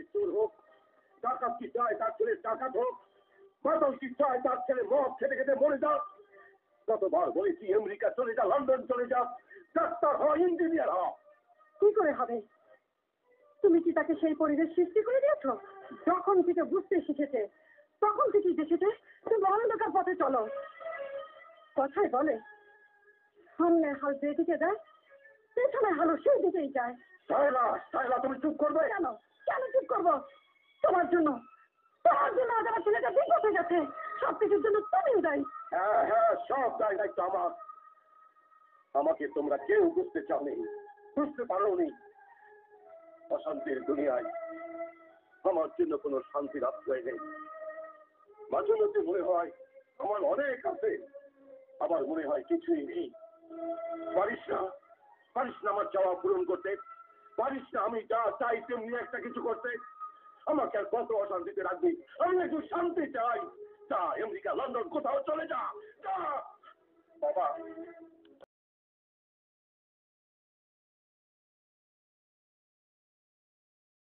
ছেলে চোর হোক, ডাকাত কি চায় তার ছেলে ডাকাত হোক, মাদক কি চায় তার ছেলে মদ খেতে খেতে মরে যাক। কতবার বলেছি আমেরিকা চলে যা, লন্ডন চলে যা, ডাক্তার হ, ইঞ্জিনিয়ার হ। কি করে হবে? তুমি কি তাকে সেই পরিবেশ সৃষ্টি করে দিয়েছ? যখন থেকে বুঝতে শিখেছে তখন থেকেই দেখেছে তুমি অন্ধকার পথে চলো। কথায় বলে সামনে হাল যেদিকে যায় পেছনে হালও সেই দিকেই যায়। সাহেলা, সাহেলা, তুমি চুপ করবে? কেন কেন চুপ করবো? তোমার জন্য আজ আমার ছেলেটা বিপদ হয়ে গেছে। সবকিছুর জন্য তুমিও দায়ী। হ্যাঁ হ্যাঁ, সব দায়িত্ব আমার। আমাকে তোমরা কেউ বুঝতে চাওনি, বুঝতে পারোনি। অশান্তির দুনিয়ায় আমার জন্য কোনো শান্তির আশ্রয় নেই। মাঝে মধ্যে মনে হয় আমার অনেক আছে, আবার মনে হয় কিছুই নেই। পারিস না, পারিস না আমার চাওয়া পূরণ করতে, পারিস না আমি যা চাই তেমনি একটা কিছু করতে। আমাকে আর কত অশান্তিতে রাখবি? আমি একটু শান্তি চাই। যা আমেরিকা লন্ডন কোথাও চলে যা।